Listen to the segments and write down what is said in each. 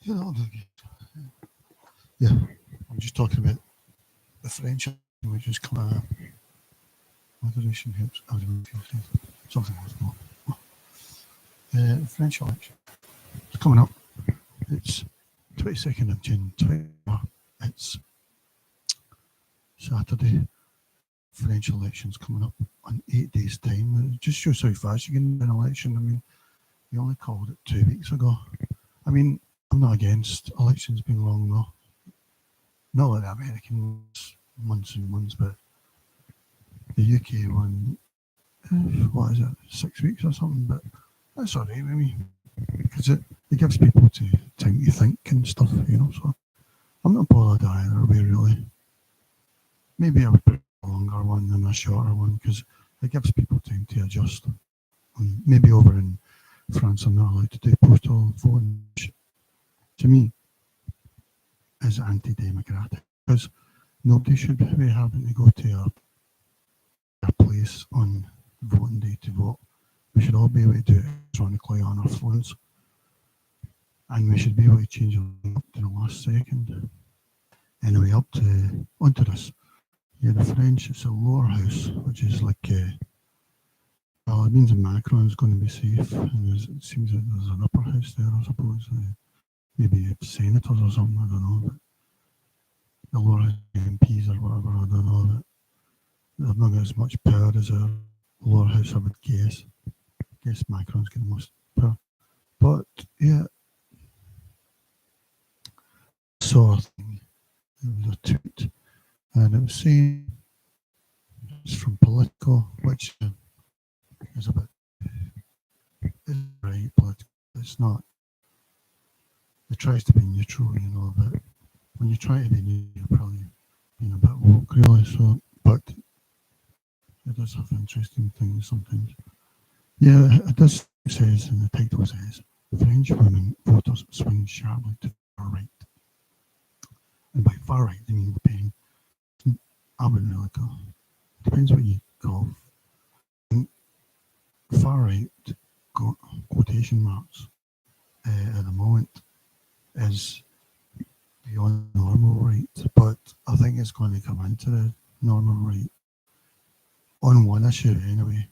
Yeah, I'm just talking about the French, which is coming out. Moderation helps. Something else. No. The French election is coming up. It's 22nd of June 24. It's Saturday. French election's coming up on 8 days' time. It just shows how fast you can do an election. I mean, we only called it 2 weeks ago. I mean, I'm not against elections being long, though. Not like the American ones, months and months, but the UK one, what is it, 6 weeks or something? But that's all right with me, because it gives people time to think and stuff, you know. So I'm not bothered either way, really. Maybe I would put a longer one than a shorter one, because it gives people time to adjust. And maybe over in France, I'm not allowed to do postal voting, which to me is anti-democratic, because nobody should be having to go to a place on voting day to vote. We should all be able to do it electronically on our phones, and we should be able to change it up to the last second. Anyway, onto this. Yeah, the French, it's a lower house, which is like, well, it means that Macron is going to be safe, and it seems that there's an upper house there, I suppose. Maybe senators or something, I don't know. But the lower house MPs or whatever, I don't know. But they've not got as much power as our lower house, I would guess. I guess Macron's got the most power. But, yeah, I saw a thing, it was a tweet, and it was saying, it's from Politico, which is a bit, it's right, political, it's not. It tries to be neutral, you know, but when you try to be neutral, you're probably being a bit woke, really. So, but it does have interesting things sometimes. Yeah, it does. It says, and the title says, French women voters swing sharply to far right. And by far right, they mean LePen. I wouldn't really go. Depends what you call. And far right, quotation marks, at the moment, is beyond normal right, but I think it's going to come into the normal right on one issue anyway,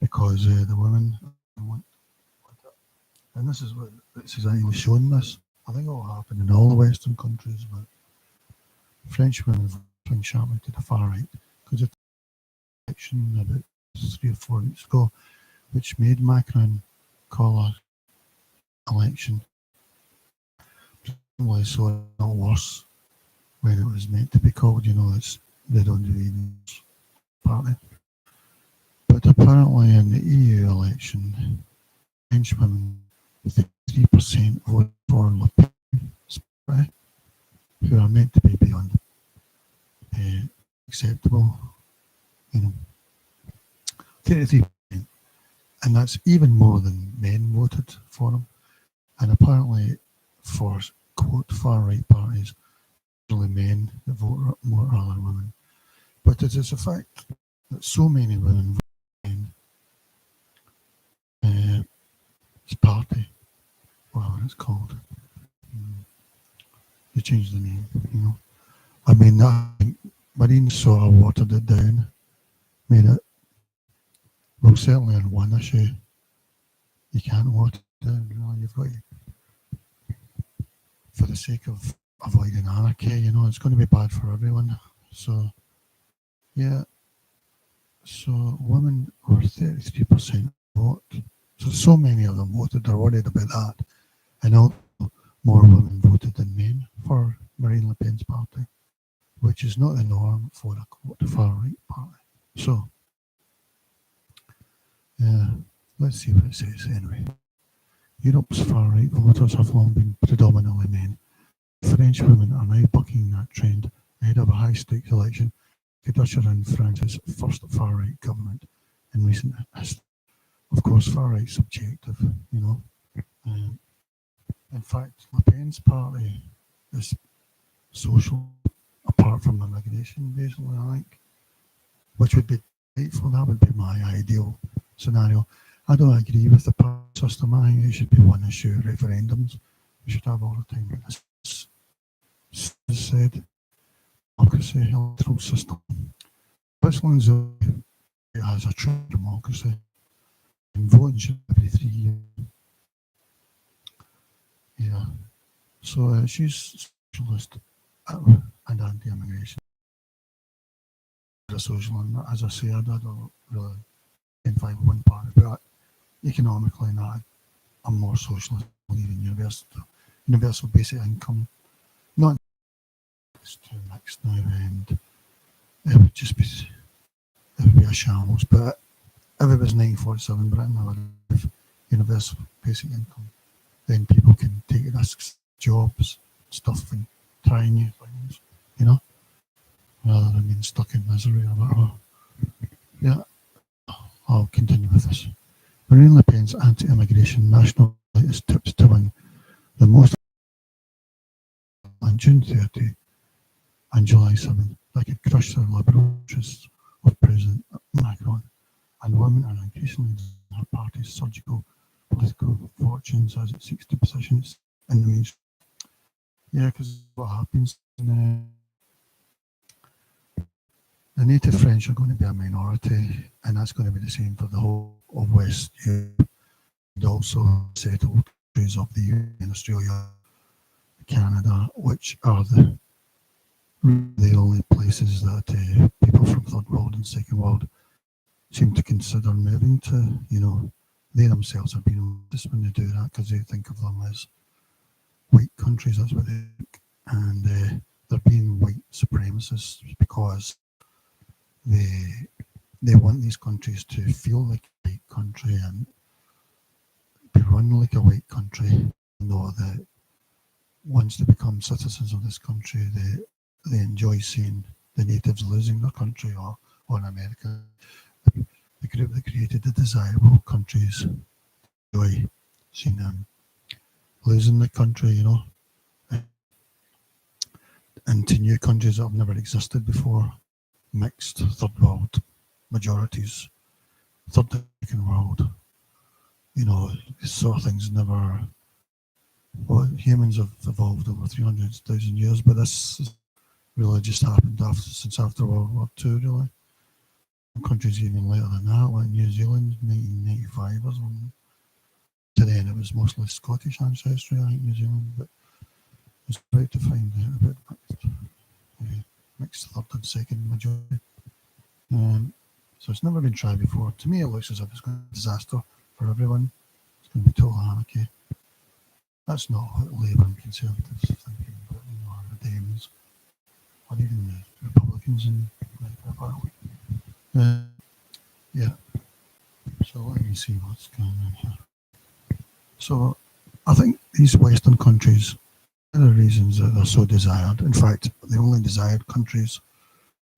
because the women want it. And this is actually showing this. I think it will happen in all the Western countries, but French women swing sharply to the far right, because of the election about 3 or 4 weeks ago, which made Macron call an election so not worse when it was meant to be called. You know, they don't do even party. But apparently in the EU election, French women, 3% voted for LePen, who are meant to be beyond acceptable, you know, 33%, and that's even more than men voted for him. And apparently for quote far right parties, usually men that vote more rather than women. But it is a fact that so many women vote in this party, whatever it's called. They changed the name, you know. I mean, I think Marine sort of watered it down, made it, well, certainly on one issue, you can't water it down, you know, you've got to, for the sake of avoiding anarchy, you know, it's going to be bad for everyone. So, yeah, so women were 33% vote. So many of them voted, they're worried about that. And also, more women voted than men for Marine Le Pen's party, which is not the norm for a quote far right party. So, let's see what it says anyway. Europe's far right voters have long been predominantly men. French women are now bucking that trend ahead of a high stakes election could usher in France's first far right government in recent history. Of course, far right is subjective, you know. In fact, Le Pen's party is social, apart from immigration, basically, I think, which would be delightful. That would be my ideal scenario. I don't agree with the party system. I think it should be one issue referendums, we should have all the time. But this said, democracy, electoral system. Switzerland's has a true democracy, and voting should every 3 years. Yeah. So she's socialist and anti-immigration. A socialist, as I say, I don't really identify with one party, but economically, not. I'm more socialist. I believe in universal basic income. Not it's too mixed now, and it would just be a shambles. But if it was 1947 Britain, I would have universal basic income. Then people can take risks, jobs, stuff, and try new things, you know, rather than being stuck in misery or whatever. Yeah, I'll continue with this. Marine Le Pen's anti-immigration national is tips to win the most on June 30 and July 7th that could crush the liberal interests of President Macron, and women are increasingly her party's surgical political fortunes as it seeks to position its in the mainstream. Yeah, because what happens in the native French are going to be a minority, and that's going to be the same for the whole of West Europe, and also settled countries of the UK, Australia, Canada, which are the only places that people from third world and second world seem to consider moving to. You know, they themselves have been honest when they do that, because they think of them as white countries. That's what they think, and they're being white supremacists because they want these countries to feel like a white country and be run like a white country. Know that once they become citizens of this country, they enjoy seeing the natives losing their country, or in America, the group that created the desirable countries enjoy seeing them losing the country, you know, into new countries that have never existed before, mixed third world majorities, third and second world. You know, this sort of things never. Well, humans have evolved over 300,000 years, but this really just happened since after World War II, really. Countries even later than that, like New Zealand, 1995 or something. To then it was mostly Scottish ancestry, I think, New Zealand, but it's right to find out a bit mixed third and second majority. So it's never been tried before. To me, it looks as if it's going to be a disaster for everyone. It's going to be total anarchy. That's not what Labour and Conservatives are thinking, but you know, the Dems, or even the Republicans in Labour Party. Yeah. So let me see what's going on here. So I think these Western countries are the reasons that they're so desired. In fact, the only desired countries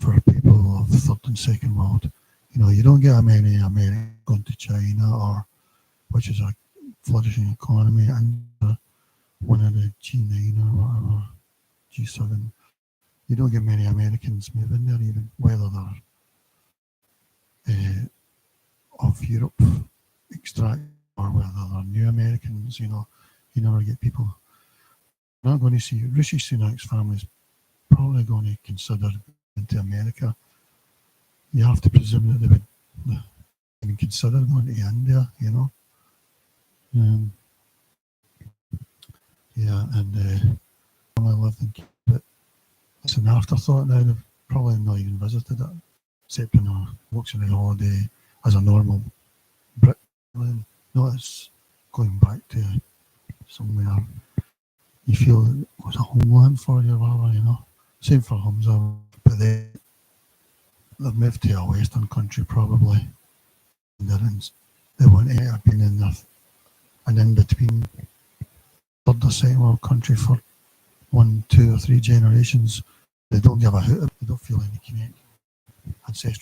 for people of third and second world. You know, you don't get many Americans going to China, which is a flourishing economy, and one of the G9 or whatever, G7. You don't get many Americans moving there, even whether they're of Europe extract or whether they're new Americans. You know, you never get people. You're not going to see Rishi Sunak's family's probably going to consider into America. You have to presume that they would even consider going to India, you know. Yeah, and I lived in Cuba, but it's an afterthought now. They've probably not even visited it, except when I walks on a holiday as a normal Brit. No, it's going back to somewhere you feel it was a homeland for you or whatever, you know. Same for Hamza, but they've moved to a Western country probably. And they want to have been in an in-between third or second world country for 1, 2 or 3 generations. They don't give a hoot. They don't feel any connection, ancestral